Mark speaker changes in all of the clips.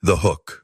Speaker 1: The hook.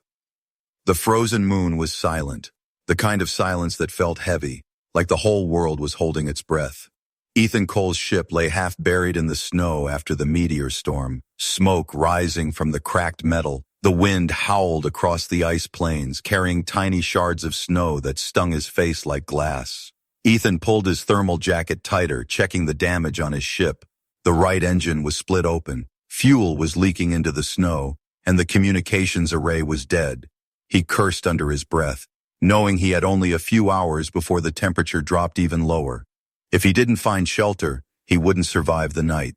Speaker 1: The frozen moon was silent, the kind of silence that felt heavy, like the whole world was holding its breath. Ethan Cole's ship lay half buried in the snow after the meteor storm, smoke rising from the cracked metal. The wind howled across the ice plains, carrying tiny shards of snow that stung his face like glass. Ethan pulled his thermal jacket tighter, checking the damage on his ship. The right engine was split open, fuel was leaking into the snow, and the communications array was dead. He cursed under his breath, knowing he had only a few hours before the temperature dropped even lower. If he didn't find shelter, he wouldn't survive the night.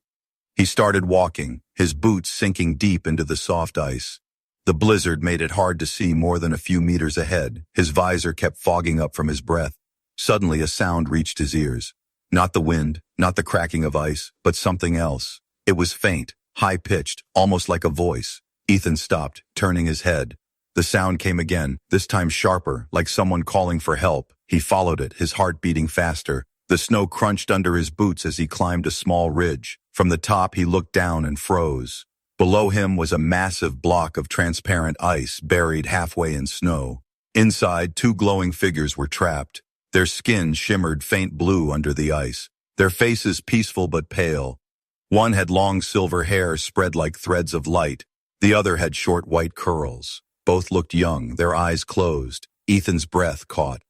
Speaker 1: He started walking, his boots sinking deep into the soft ice. The blizzard made it hard to see more than a few meters ahead. His visor kept fogging up from his breath. Suddenly a sound reached his ears. Not the wind, not the cracking of ice, but something else. It was faint, high-pitched, almost like a voice. Ethan stopped, turning his head. The sound came again, this time sharper, like someone calling for help. He followed it, his heart beating faster. The snow crunched under his boots as he climbed a small ridge. From the top, he looked down and froze. Below him was a massive block of transparent ice buried halfway in snow. Inside, two glowing figures were trapped. Their skin shimmered faint blue under the ice, their faces peaceful but pale. One had long silver hair spread like threads of light. The other had short white curls. Both looked young, their eyes closed. Ethan's breath caught.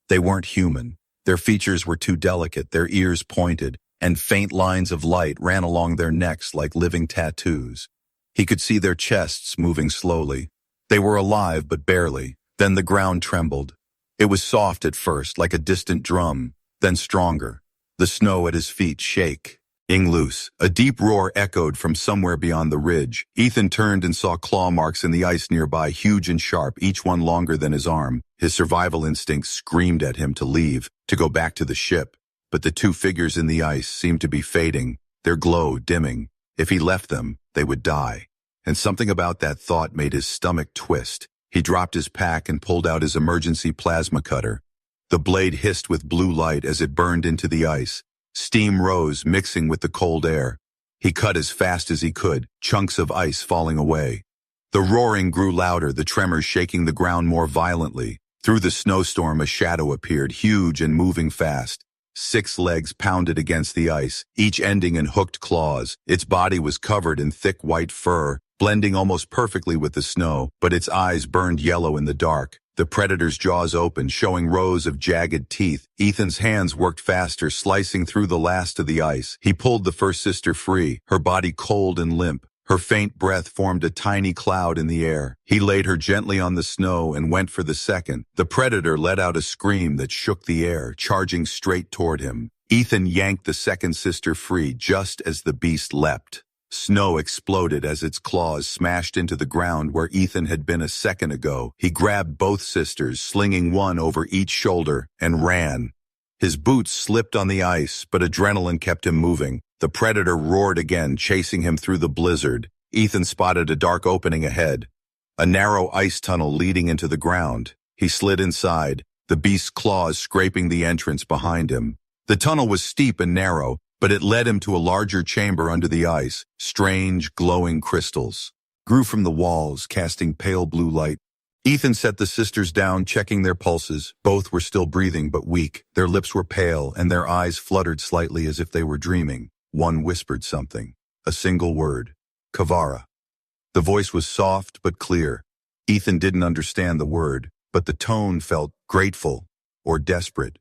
Speaker 1: They weren't human. Their features were too delicate, their ears pointed, and faint lines of light ran along their necks like living tattoos. He could see their chests moving slowly. They were alive, but barely. Then the ground trembled. It was soft at first, like a distant drum, then stronger. The snow at his feet shake. Loose. A deep roar echoed from somewhere beyond the ridge. Ethan turned and saw claw marks in the ice nearby, huge and sharp, each one longer than his arm. His survival instinct screamed at him to leave, to go back to the ship. But the two figures in the ice seemed to be fading, their glow dimming. If he left them, they would die. And something about that thought made his stomach twist. He dropped his pack and pulled out his emergency plasma cutter. The blade hissed with blue light as it burned into the ice. Steam rose, mixing with the cold air. He cut as fast as he could, chunks of ice falling away. The roaring grew louder, the tremors shaking the ground more violently. Through the snowstorm, a shadow appeared, huge and moving fast. 6 legs pounded against the ice, each ending in hooked claws. Its body was covered in thick white fur, blending almost perfectly with the snow, but its eyes burned yellow in the dark. The predator's jaws opened, showing rows of jagged teeth. Ethan's hands worked faster, slicing through the last of the ice. He pulled the first sister free, her body cold and limp. Her faint breath formed a tiny cloud in the air. He laid her gently on the snow and went for the second. The predator let out a scream that shook the air, charging straight toward him. Ethan yanked the second sister free just as the beast leapt. Snow exploded as its claws smashed into the ground where Ethan had been a second ago. He grabbed both sisters, slinging one over each shoulder, and ran. His boots slipped on the ice, but adrenaline kept him moving. The predator roared again, chasing him through the blizzard. Ethan spotted a dark opening ahead, a narrow ice tunnel leading into the ground. He slid inside, the beast's claws scraping the entrance behind him. The tunnel was steep and narrow, but it led him to a larger chamber under the ice. Strange, glowing crystals grew from the walls, casting pale blue light. Ethan set the sisters down, checking their pulses. Both were still breathing, but weak. Their lips were pale, and their eyes fluttered slightly as if they were dreaming. One whispered something, a single word, Kavara. The voice was soft but clear. Ethan didn't understand the word, but the tone felt grateful or desperate.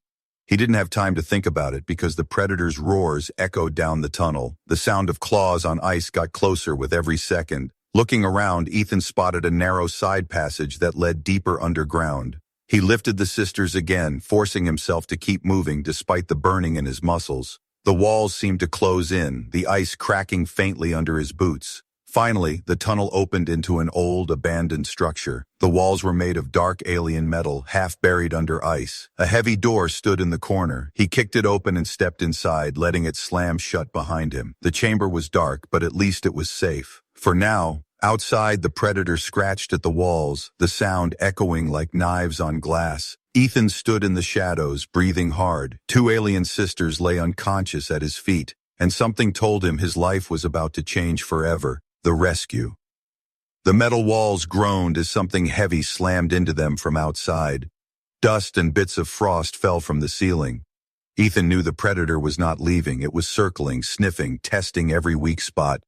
Speaker 1: He didn't have time to think about it because the predator's roars echoed down the tunnel. The sound of claws on ice got closer with every second. Looking around, Ethan spotted a narrow side passage that led deeper underground. He lifted the sisters again, forcing himself to keep moving despite the burning in his muscles. The walls seemed to close in, the ice cracking faintly under his boots. Finally, the tunnel opened into an old, abandoned structure. The walls were made of dark alien metal, half buried under ice. A heavy door stood in the corner. He kicked it open and stepped inside, letting it slam shut behind him. The chamber was dark, but at least it was safe. For now, outside, the predator scratched at the walls, the sound echoing like knives on glass. Ethan stood in the shadows, breathing hard. 2 alien sisters lay unconscious at his feet, and something told him his life was about to change forever. The rescue. The metal walls groaned as something heavy slammed into them from outside. Dust and bits of frost fell from the ceiling. Ethan knew the predator was not leaving. It was circling, sniffing, testing every weak spot.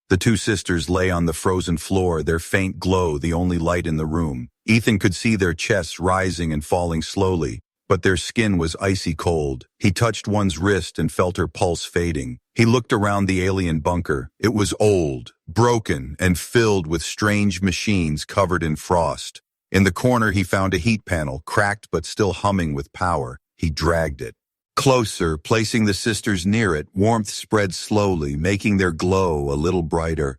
Speaker 1: The two sisters lay on the frozen floor, their faint glow the only light in the room. Ethan could see their chests rising and falling slowly, but their skin was icy cold. He touched one's wrist and felt her pulse fading. He looked around the alien bunker. It was old, broken, and filled with strange machines covered in frost. In the corner he found a heat panel, cracked but still humming with power. He dragged it. Closer, placing the sisters near it, warmth spread slowly, making their glow a little brighter.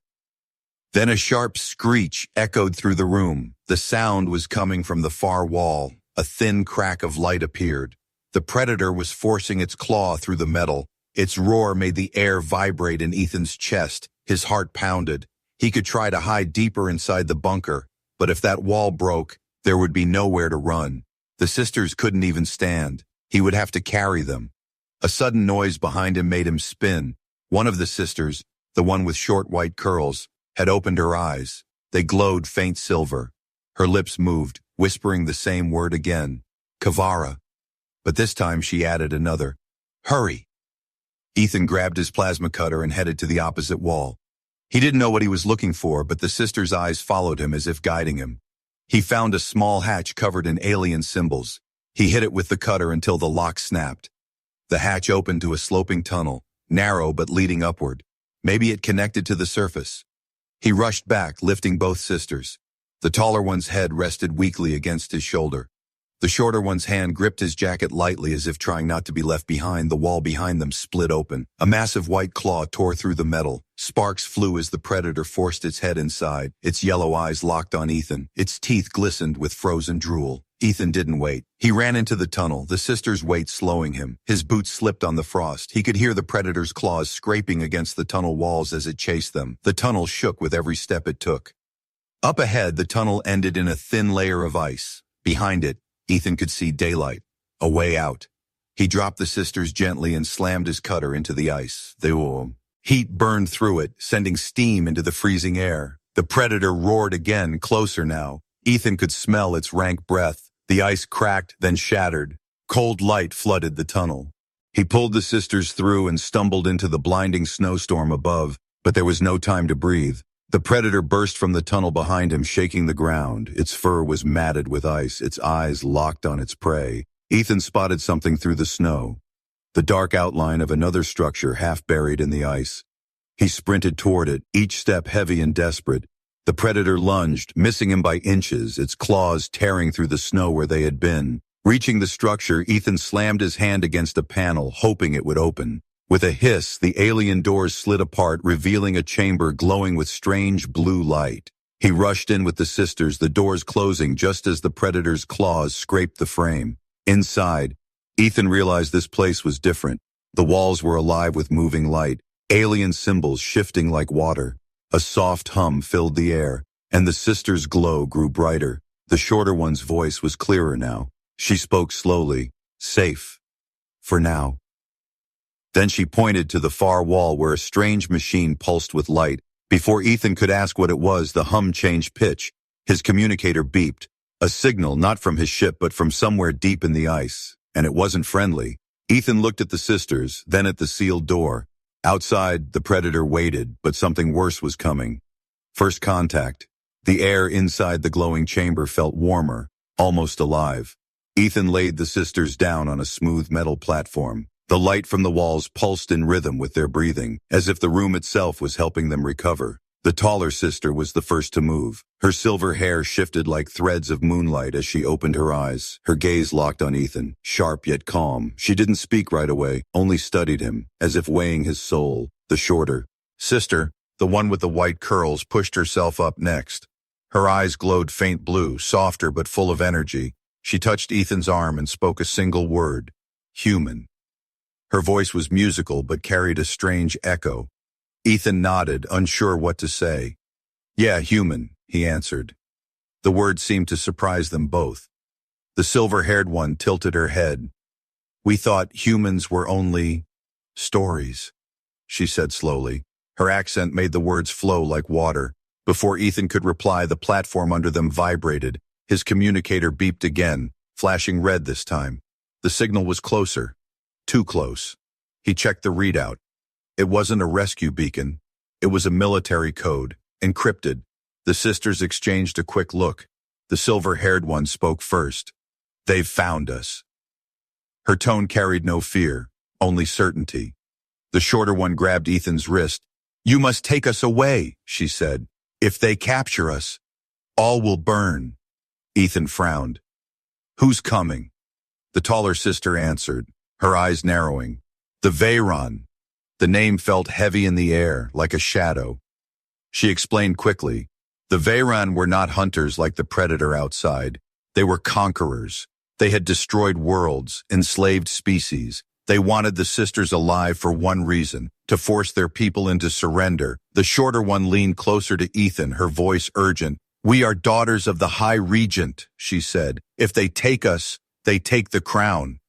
Speaker 1: Then a sharp screech echoed through the room. The sound was coming from the far wall. A thin crack of light appeared. The predator was forcing its claw through the metal. Its roar made the air vibrate in Ethan's chest. His heart pounded. He could try to hide deeper inside the bunker, but if that wall broke, there would be nowhere to run. The sisters couldn't even stand. He would have to carry them. A sudden noise behind him made him spin. One of the sisters, the one with short white curls, had opened her eyes. They glowed faint silver. Her lips moved, whispering the same word again, Kavara. But this time she added another, hurry. Ethan grabbed his plasma cutter and headed to the opposite wall. He didn't know what he was looking for, but the sister's eyes followed him as if guiding him. He found a small hatch covered in alien symbols. He hit it with the cutter until the lock snapped. The hatch opened to a sloping tunnel, narrow but leading upward. Maybe it connected to the surface. He rushed back, lifting both sisters. The taller one's head rested weakly against his shoulder. The shorter one's hand gripped his jacket lightly as if trying not to be left behind. The wall behind them split open. A massive white claw tore through the metal. Sparks flew as the predator forced its head inside. Its yellow eyes locked on Ethan. Its teeth glistened with frozen drool. Ethan didn't wait. He ran into the tunnel, the sister's weight slowing him. His boots slipped on the frost. He could hear the predator's claws scraping against the tunnel walls as it chased them. The tunnel shook with every step it took. Up ahead, the tunnel ended in a thin layer of ice. Behind it, Ethan could see daylight, a way out. He dropped the sisters gently and slammed his cutter into the ice. Heat burned through it, sending steam into the freezing air. The predator roared again, closer now. Ethan could smell its rank breath. The ice cracked, then shattered. Cold light flooded the tunnel. He pulled the sisters through and stumbled into the blinding snowstorm above, but there was no time to breathe. The predator burst from the tunnel behind him, shaking the ground. Its fur was matted with ice, its eyes locked on its prey. Ethan spotted something through the snow, the dark outline of another structure half buried in the ice. He sprinted toward it, each step heavy and desperate. The predator lunged, missing him by inches, its claws tearing through the snow where they had been. Reaching the structure, Ethan slammed his hand against a panel, hoping it would open. With a hiss, the alien doors slid apart, revealing a chamber glowing with strange blue light. He rushed in with the sisters, the doors closing just as the predator's claws scraped the frame. Inside, Ethan realized this place was different. The walls were alive with moving light, alien symbols shifting like water. A soft hum filled the air, and the sisters' glow grew brighter. The shorter one's voice was clearer now. She spoke slowly, safe. For now. Then she pointed to the far wall where a strange machine pulsed with light. Before Ethan could ask what it was, the hum changed pitch. His communicator beeped, a signal not from his ship but from somewhere deep in the ice, and it wasn't friendly. Ethan looked at the sisters, then at the sealed door. Outside, the predator waited, but something worse was coming. First contact. The air inside the glowing chamber felt warmer, almost alive. Ethan laid the sisters down on a smooth metal platform. The light from the walls pulsed in rhythm with their breathing, as if the room itself was helping them recover. The taller sister was the first to move. Her silver hair shifted like threads of moonlight as she opened her eyes. Her gaze locked on Ethan, sharp yet calm. She didn't speak right away, only studied him, as if weighing his soul. The shorter sister, the one with the white curls, pushed herself up next. Her eyes glowed faint blue, softer but full of energy. She touched Ethan's arm and spoke a single word, human. Her voice was musical but carried a strange echo. Ethan nodded, unsure what to say. Yeah, human, he answered. The word seemed to surprise them both. The silver-haired one tilted her head. We thought humans were only stories, she said slowly. Her accent made the words flow like water. Before Ethan could reply, the platform under them vibrated. His communicator beeped again, flashing red this time. The signal was closer. Too close. He checked the readout. It wasn't a rescue beacon. It was a military code, encrypted. The sisters exchanged a quick look. The silver-haired one spoke first. "They've found us." Her tone carried no fear, only certainty. The shorter one grabbed Ethan's wrist. "You must take us away," she said. "If they capture us, all will burn." Ethan frowned. "Who's coming?" The taller sister answered, her eyes narrowing. "The Veyron." The name felt heavy in the air, like a shadow. She explained quickly. The Veyron were not hunters like the predator outside. They were conquerors. They had destroyed worlds, enslaved species. They wanted the sisters alive for one reason, to force their people into surrender. The shorter one leaned closer to Ethan, her voice urgent. "We are daughters of the High Regent," she said. "If they take us, they take the crown."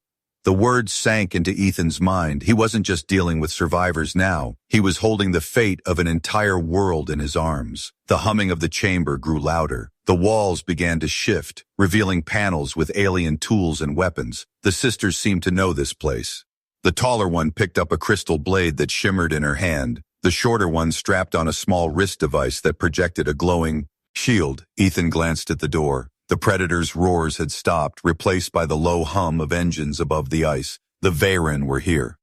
Speaker 1: The words sank into Ethan's mind. He wasn't just dealing with survivors now. He was holding the fate of an entire world in his arms. The humming of the chamber grew louder. The walls began to shift, revealing panels with alien tools and weapons. The sisters seemed to know this place. The taller one picked up a crystal blade that shimmered in her hand. The shorter one strapped on a small wrist device that projected a glowing shield. Ethan glanced at the door. The predator's roars had stopped, replaced by the low hum of engines above the ice. The Veyron were here.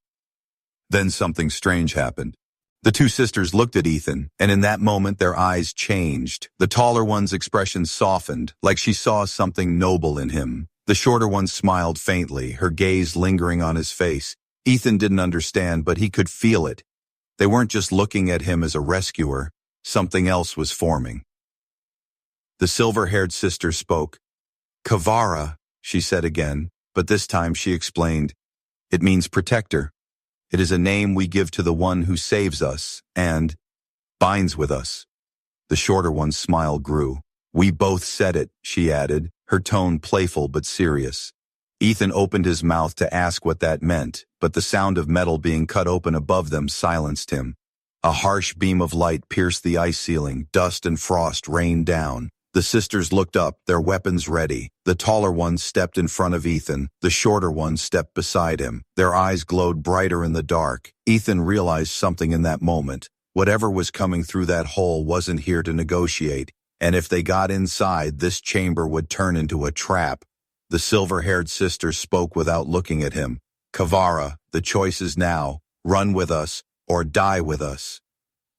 Speaker 1: Then something strange happened. The two sisters looked at Ethan, and in that moment their eyes changed. The taller one's expression softened, like she saw something noble in him. The shorter one smiled faintly, her gaze lingering on his face. Ethan didn't understand, but he could feel it. They weren't just looking at him as a rescuer. Something else was forming. The silver-haired sister spoke. "Kavara," she said again, but this time she explained. "It means protector. It is a name we give to the one who saves us and binds with us." The shorter one's smile grew. "We both said it," she added, her tone playful but serious. Ethan opened his mouth to ask what that meant, but the sound of metal being cut open above them silenced him. A harsh beam of light pierced the ice ceiling. Dust and frost rained down. The sisters looked up, their weapons ready. The taller one stepped in front of Ethan. The shorter one stepped beside him. Their eyes glowed brighter in the dark. Ethan realized something in that moment. Whatever was coming through that hole wasn't here to negotiate, and if they got inside, this chamber would turn into a trap. The silver-haired sister spoke without looking at him. "Kavara, the choice is now. Run with us, or die with us."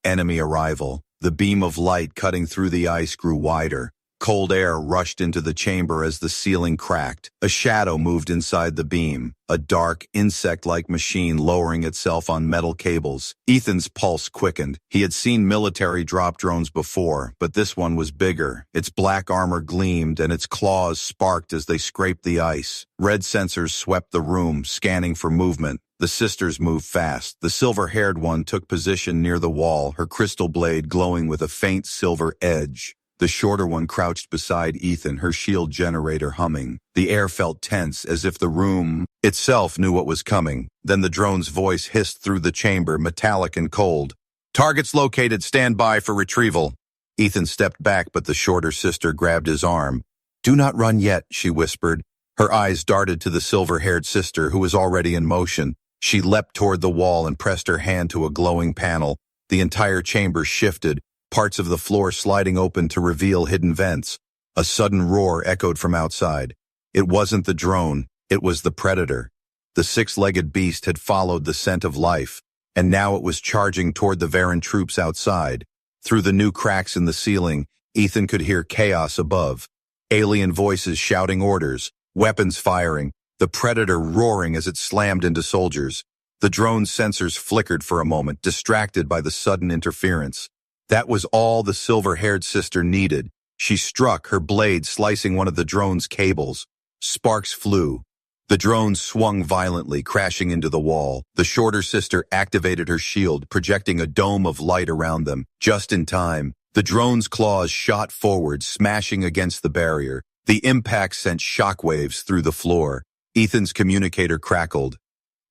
Speaker 1: Enemy arrival. The beam of light cutting through the ice grew wider. Cold air rushed into the chamber as the ceiling cracked. A shadow moved inside the beam, a dark, insect-like machine lowering itself on metal cables. Ethan's pulse quickened. He had seen military drop drones before, but this one was bigger. Its black armor gleamed, and its claws sparked as they scraped the ice. Red sensors swept the room, scanning for movement. The sisters moved fast. The silver-haired one took position near the wall, her crystal blade glowing with a faint silver edge. The shorter one crouched beside Ethan, her shield generator humming. The air felt tense, as if the room itself knew what was coming. Then the drone's voice hissed through the chamber, metallic and cold. "Targets located, stand by for retrieval." Ethan stepped back, but the shorter sister grabbed his arm. "Do not run yet," she whispered. Her eyes darted to the silver-haired sister, who was already in motion. She leapt toward the wall and pressed her hand to a glowing panel. The entire chamber shifted, parts of the floor sliding open to reveal hidden vents. A sudden roar echoed from outside. It wasn't the drone, it was the predator. The six-legged beast had followed the scent of life, and now it was charging toward the Veyron troops outside. Through the new cracks in the ceiling, Ethan could hear chaos above. Alien voices shouting orders, weapons firing, the predator roaring as it slammed into soldiers. The drone's sensors flickered for a moment, distracted by the sudden interference. That was all the silver-haired sister needed. She struck, her blade slicing one of the drone's cables. Sparks flew. The drone swung violently, crashing into the wall. The shorter sister activated her shield, projecting a dome of light around them. Just in time, the drone's claws shot forward, smashing against the barrier. The impact sent shockwaves through the floor. Ethan's communicator crackled.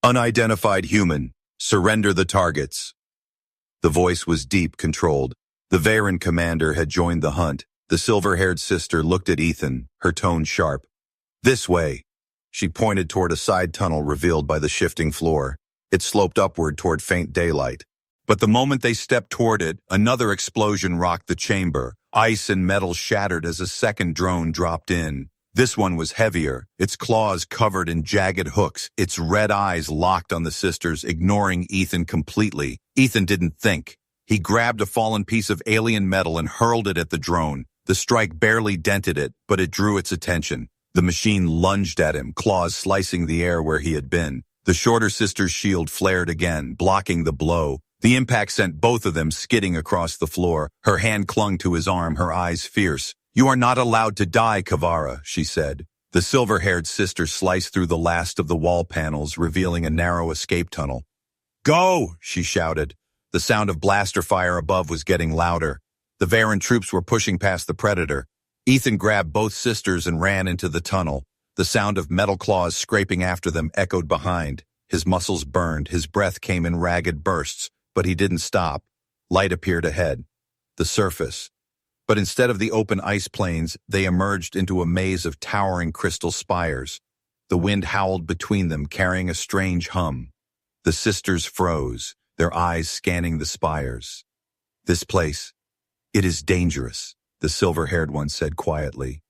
Speaker 1: "Unidentified human. Surrender the targets." The voice was deep, controlled. The Varen commander had joined the hunt. The silver-haired sister looked at Ethan, her tone sharp. This way. She pointed toward a side tunnel revealed by the shifting floor. It sloped upward toward faint daylight. But the moment they stepped toward it, another explosion rocked the chamber. Ice and metal shattered as a second drone dropped in. This one was heavier, its claws covered in jagged hooks, its red eyes locked on the sisters, ignoring Ethan completely. Ethan didn't think. He grabbed a fallen piece of alien metal and hurled it at the drone. The strike barely dented it, but it drew its attention. The machine lunged at him, claws slicing the air where he had been. The shorter sister's shield flared again, blocking the blow. The impact sent both of them skidding across the floor. Her hand clung to his arm, her eyes fierce. "You are not allowed to die, Kavara," she said. The silver-haired sister sliced through the last of the wall panels, revealing a narrow escape tunnel. "Go!" she shouted. The sound of blaster fire above was getting louder. The Varen troops were pushing past the Predator. Ethan grabbed both sisters and ran into the tunnel. The sound of metal claws scraping after them echoed behind. His muscles burned, his breath came in ragged bursts, but he didn't stop. Light appeared ahead. The surface. But instead of the open ice plains, they emerged into a maze of towering crystal spires. The wind howled between them, carrying a strange hum. The sisters froze, their eyes scanning the spires. "This place, it is dangerous," the silver-haired one said quietly.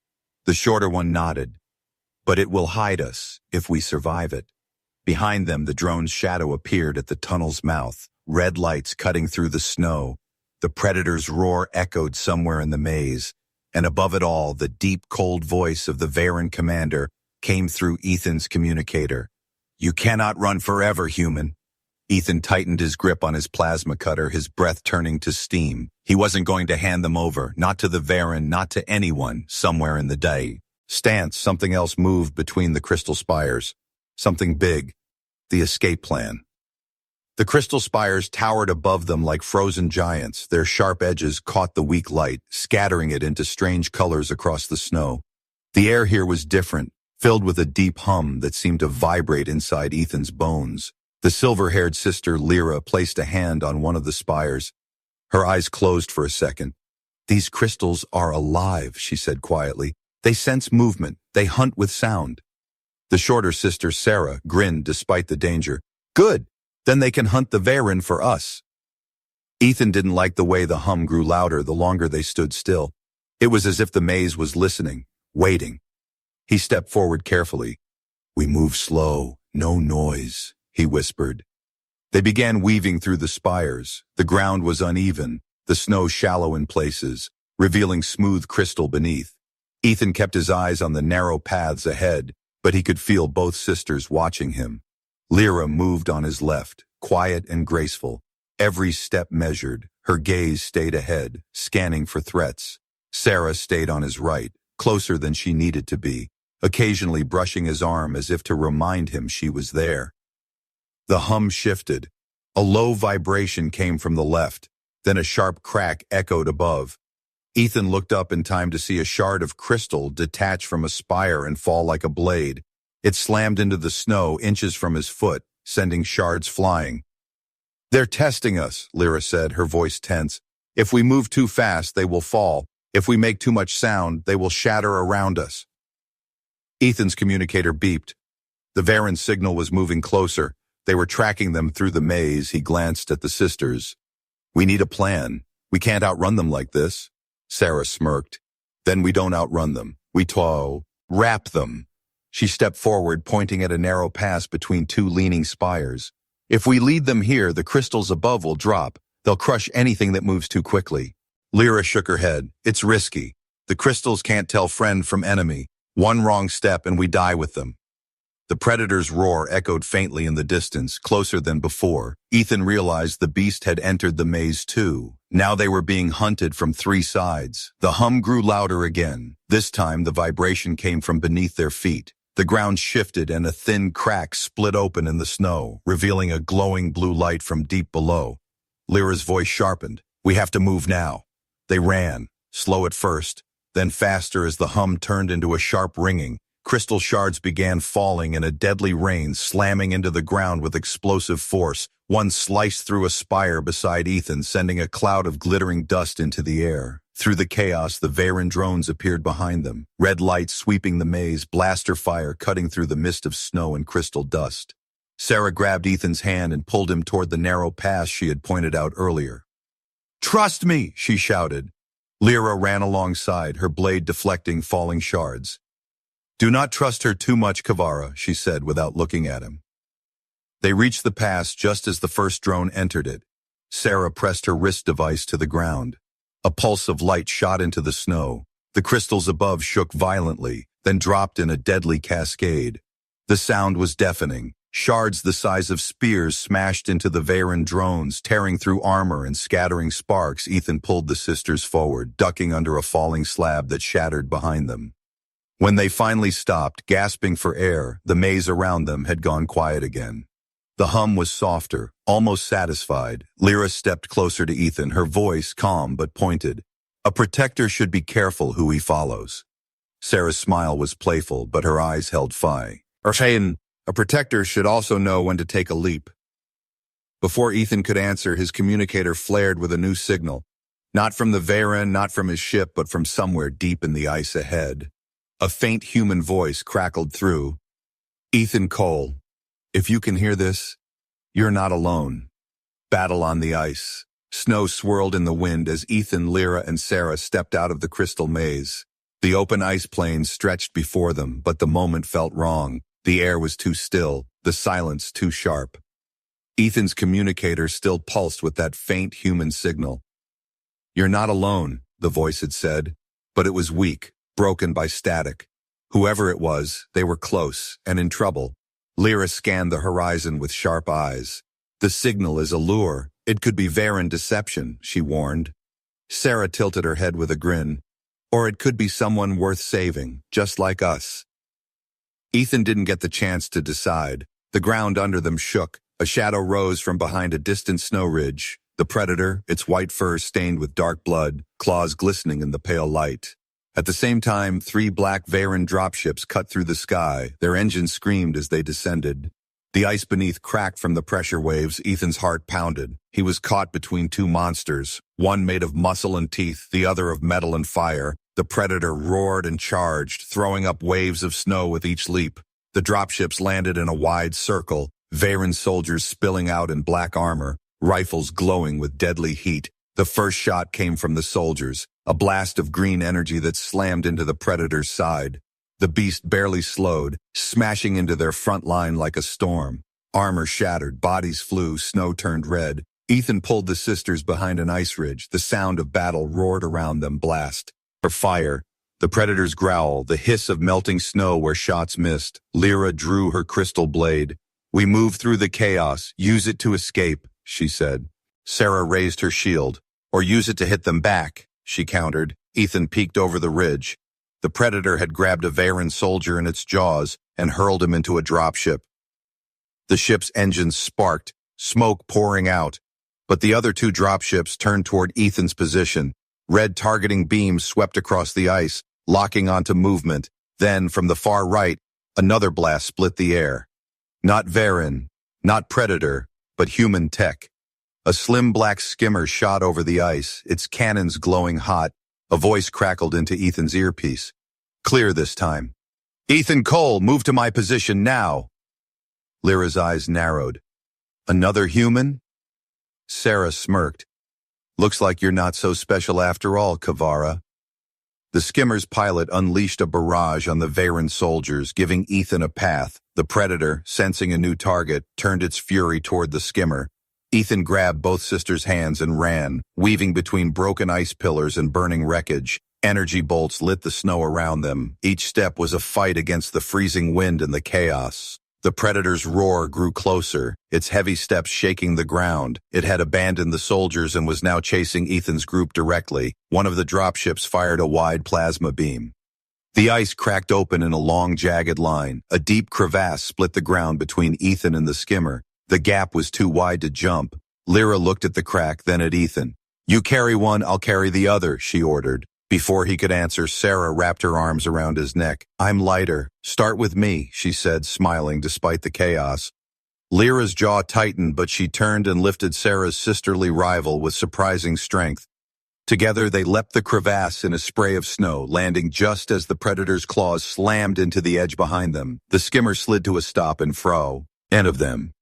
Speaker 1: The shorter one nodded. "But it will hide us, if we survive it." Behind them, the drone's shadow appeared at the tunnel's mouth, red lights cutting through the snow. The Predator's roar echoed somewhere in the maze, and above it all, the deep, cold voice of the Varen commander came through Ethan's communicator. "You cannot run forever, human." Ethan tightened his grip on his plasma cutter, his breath turning to steam. He wasn't going to hand them over, not to the Varen, not to anyone, somewhere in the day. Stance, something else moved between the crystal spires. Something big. The escape plan. The crystal spires towered above them like frozen giants. Their sharp edges caught the weak light, scattering it into strange colors across the snow. The air here was different, filled with a deep hum that seemed to vibrate inside Ethan's bones. The silver-haired sister Lyra placed a hand on one of the spires. Her eyes closed for a second. "These crystals are alive," she said quietly. "They sense movement. They hunt with sound." The shorter sister Sarah grinned despite the danger. "Good. Then they can hunt the Varen for us." Ethan didn't like the way the hum grew louder the longer they stood still. It was as if the maze was listening, waiting. He stepped forward carefully. "We move slow, no noise," he whispered. They began weaving through the spires. The ground was uneven, the snow shallow in places, revealing smooth crystal beneath. Ethan kept his eyes on the narrow paths ahead, but he could feel both sisters watching him. Lyra moved on his left, quiet and graceful. Every step measured, her gaze stayed ahead, scanning for threats. Sarah stayed on his right, closer than she needed to be, occasionally brushing his arm as if to remind him she was there. The hum shifted. A low vibration came from the left, then a sharp crack echoed above. Ethan looked up in time to see a shard of crystal detach from a spire and fall like a blade. It slammed into the snow inches from his foot, sending shards flying. "They're testing us," Lyra said, her voice tense. "If we move too fast, they will fall. If we make too much sound, they will shatter around us." Ethan's communicator beeped. The Varen signal was moving closer. They were tracking them through the maze. He glanced at the sisters. "We need a plan. We can't outrun them like this." Sarah smirked. "Then we don't outrun them. We wrap them." She stepped forward, pointing at a narrow pass between two leaning spires. "If we lead them here, the crystals above will drop. They'll crush anything that moves too quickly." Lyra shook her head. "It's risky. The crystals can't tell friend from enemy. One wrong step and we die with them." The Predator's roar echoed faintly in the distance, closer than before. Ethan realized the beast had entered the maze too. Now they were being hunted from three sides. The hum grew louder again. This time the vibration came from beneath their feet. The ground shifted and a thin crack split open in the snow, revealing a glowing blue light from deep below. Lyra's voice sharpened. "We have to move now." They ran, slow at first, then faster as the hum turned into a sharp ringing. Crystal shards began falling in a deadly rain, slamming into the ground with explosive force. One sliced through a spire beside Ethan, sending a cloud of glittering dust into the air. Through the chaos, the Varen drones appeared behind them, red lights sweeping the maze, blaster fire cutting through the mist of snow and crystal dust. Sarah grabbed Ethan's hand and pulled him toward the narrow path she had pointed out earlier. "Trust me," she shouted. Lyra ran alongside, her blade deflecting falling shards. "Do not trust her too much, Kavara," she said without looking at him. They reached the pass just as the first drone entered it. Sarah pressed her wrist device to the ground. A pulse of light shot into the snow. The crystals above shook violently, then dropped in a deadly cascade. The sound was deafening. Shards the size of spears smashed into the Varen drones, tearing through armor and scattering sparks. Ethan pulled the sisters forward, ducking under a falling slab that shattered behind them. When they finally stopped, gasping for air, the maze around them had gone quiet again. The hum was softer, almost satisfied. Lyra stepped closer to Ethan, her voice calm but pointed. "A protector should be careful who he follows." Sarah's smile was playful, but her eyes held fire. A protector should also know when to take a leap." Before Ethan could answer, his communicator flared with a new signal. Not from the Varen, not from his ship, but from somewhere deep in the ice ahead. A faint human voice crackled through. "Ethan Cole, if you can hear this, you're not alone." Battle on the ice. Snow swirled in the wind as Ethan, Lyra, and Sarah stepped out of the crystal maze. The open ice plains stretched before them, but the moment felt wrong. The air was too still, the silence too sharp. Ethan's communicator still pulsed with that faint human signal. "You're not alone," the voice had said, but it was weak, broken by static. Whoever it was, they were close and in trouble. Lyra scanned the horizon with sharp eyes. "The signal is a lure. It could be Varen deception," she warned. Sarah tilted her head with a grin. "Or it could be someone worth saving, just like us." Ethan didn't get the chance to decide. The ground under them shook. A shadow rose from behind a distant snow ridge. The predator, its white fur stained with dark blood, claws glistening in the pale light. At the same time, 3 black Varen dropships cut through the sky. Their engines screamed as they descended. The ice beneath cracked from the pressure waves. Ethan's heart pounded. He was caught between 2 monsters, one made of muscle and teeth, the other of metal and fire. The predator roared and charged, throwing up waves of snow with each leap. The dropships landed in a wide circle, Varen soldiers spilling out in black armor, rifles glowing with deadly heat. The first shot came from the soldiers, a blast of green energy that slammed into the predator's side. The beast barely slowed, smashing into their front line like a storm. Armor shattered, bodies flew, snow turned red. Ethan pulled the sisters behind an ice ridge. The sound of battle roared around them, blast for fire. The predator's growl, the hiss of melting snow where shots missed. Lyra drew her crystal blade. "We move through the chaos. Use it to escape," she said. Sarah raised her shield. "Or use it to hit them back," she countered. Ethan peeked over the ridge. The predator had grabbed a Varen soldier in its jaws and hurled him into a dropship. The ship's engines sparked, smoke pouring out. But the other 2 dropships turned toward Ethan's position. Red targeting beams swept across the ice, locking onto movement. Then, from the far right, another blast split the air. Not Varen, not Predator, but human tech. A slim black skimmer shot over the ice, its cannons glowing hot. A voice crackled into Ethan's earpiece. Clear this time. "Ethan Cole, move to my position now." Lyra's eyes narrowed. "Another human?" Sarah smirked. "Looks like you're not so special after all, Kavara." The skimmer's pilot unleashed a barrage on the Varen soldiers, giving Ethan a path. The Predator, sensing a new target, turned its fury toward the skimmer. Ethan grabbed both sisters' hands and ran, weaving between broken ice pillars and burning wreckage. Energy bolts lit the snow around them. Each step was a fight against the freezing wind and the chaos. The Predator's roar grew closer, its heavy steps shaking the ground. It had abandoned the soldiers and was now chasing Ethan's group directly. One of the dropships fired a wide plasma beam. The ice cracked open in a long, jagged line. A deep crevasse split the ground between Ethan and the skimmer. The gap was too wide to jump. Lyra looked at the crack, then at Ethan. "You carry one, I'll carry the other," she ordered. Before he could answer, Sarah wrapped her arms around his neck. "I'm lighter. Start with me," she said, smiling despite the chaos. Lyra's jaw tightened, but she turned and lifted Sarah's sisterly rival with surprising strength. Together they leapt the crevasse in a spray of snow, landing just as the predator's claws slammed into the edge behind them. The skimmer slid to a stop in front of them.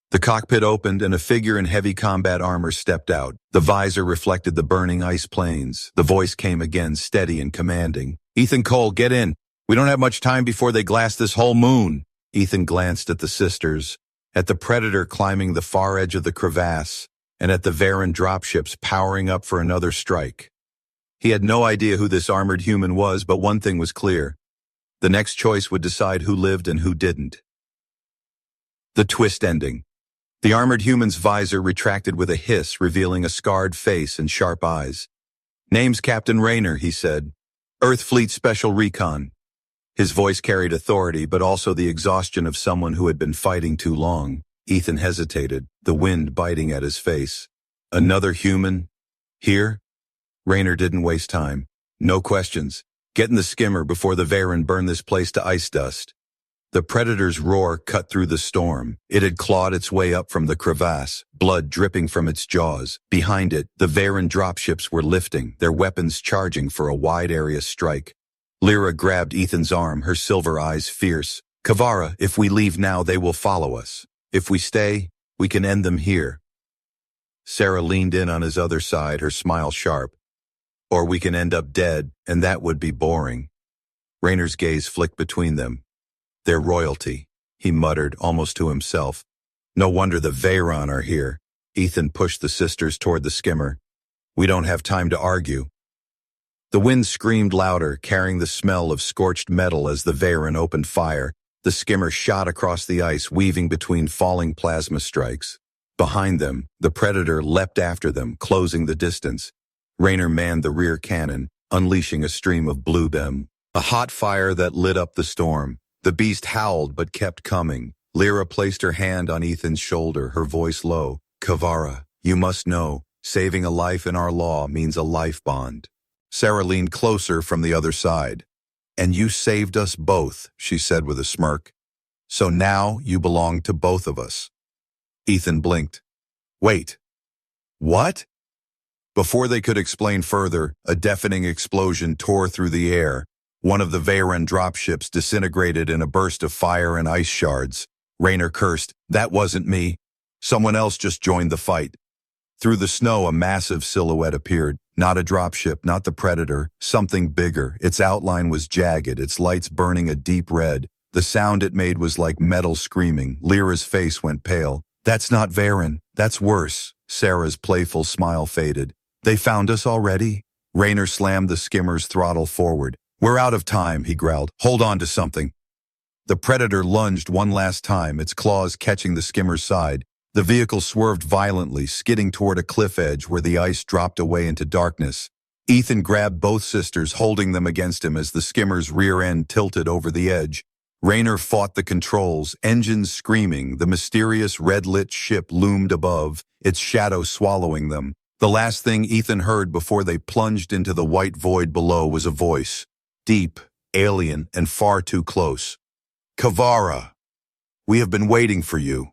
Speaker 1: The cockpit opened and a figure in heavy combat armor stepped out. The visor reflected the burning ice plains. The voice came again, steady and commanding. "Ethan Cole, get in. We don't have much time before they glass this whole moon." Ethan glanced at the sisters, at the predator climbing the far edge of the crevasse, and at the Varen dropships powering up for another strike. He had no idea who this armored human was, but one thing was clear. The next choice would decide who lived and who didn't. The twist ending. The armored human's visor retracted with a hiss, revealing a scarred face and sharp eyes. "Name's Captain Raynor," he said. "Earth Fleet Special Recon." His voice carried authority, but also the exhaustion of someone who had been fighting too long. Ethan hesitated, the wind biting at his face. Another human? Here? Raynor didn't waste time. No questions. Get in the skimmer before the Varen burn this place to ice dust. The predator's roar cut through the storm. It had clawed its way up from the crevasse, blood dripping from its jaws. Behind it, the Varen dropships were lifting, their weapons charging for a wide-area strike. Lyra grabbed Ethan's arm, her silver eyes fierce. "Kavara, if we leave now, they will follow us. If we stay, we can end them here." Sarah leaned in on his other side, her smile sharp. "Or we can end up dead, and that would be boring." Raynor's gaze flicked between them. "Their royalty," he muttered, almost to himself. "No wonder the Varen are here." Ethan pushed the sisters toward the skimmer. "We don't have time to argue." The wind screamed louder, carrying the smell of scorched metal as the Varen opened fire. The skimmer shot across the ice, weaving between falling plasma strikes. Behind them, the predator leapt after them, closing the distance. Raynor manned the rear cannon, unleashing a stream of blue beam. A hot fire that lit up the storm. The beast howled but kept coming. Lyra placed her hand on Ethan's shoulder, her voice low. "Kavara, you must know, saving a life in our law means a life bond." Sarah leaned closer from the other side. "And you saved us both," she said with a smirk. "So now you belong to both of us." Ethan blinked. "Wait. What?" Before they could explain further, a deafening explosion tore through the air. One of the Varen dropships disintegrated in a burst of fire and ice shards. Raynor cursed, "That wasn't me. Someone else just joined the fight." Through the snow, a massive silhouette appeared. Not a dropship, not the predator, something bigger. Its outline was jagged, its lights burning a deep red. The sound it made was like metal screaming. Lyra's face went pale. "That's not Varen. That's worse." Sarah's playful smile faded. "They found us already?" Raynor slammed the skimmer's throttle forward. "We're out of time," he growled. "Hold on to something." The predator lunged one last time, its claws catching the skimmer's side. The vehicle swerved violently, skidding toward a cliff edge where the ice dropped away into darkness. Ethan grabbed both sisters, holding them against him as the skimmer's rear end tilted over the edge. Raynor fought the controls, engines screaming. The mysterious red-lit ship loomed above, its shadow swallowing them. The last thing Ethan heard before they plunged into the white void below was a voice. Deep, alien, and far too close. "Kavara, we have been waiting for you."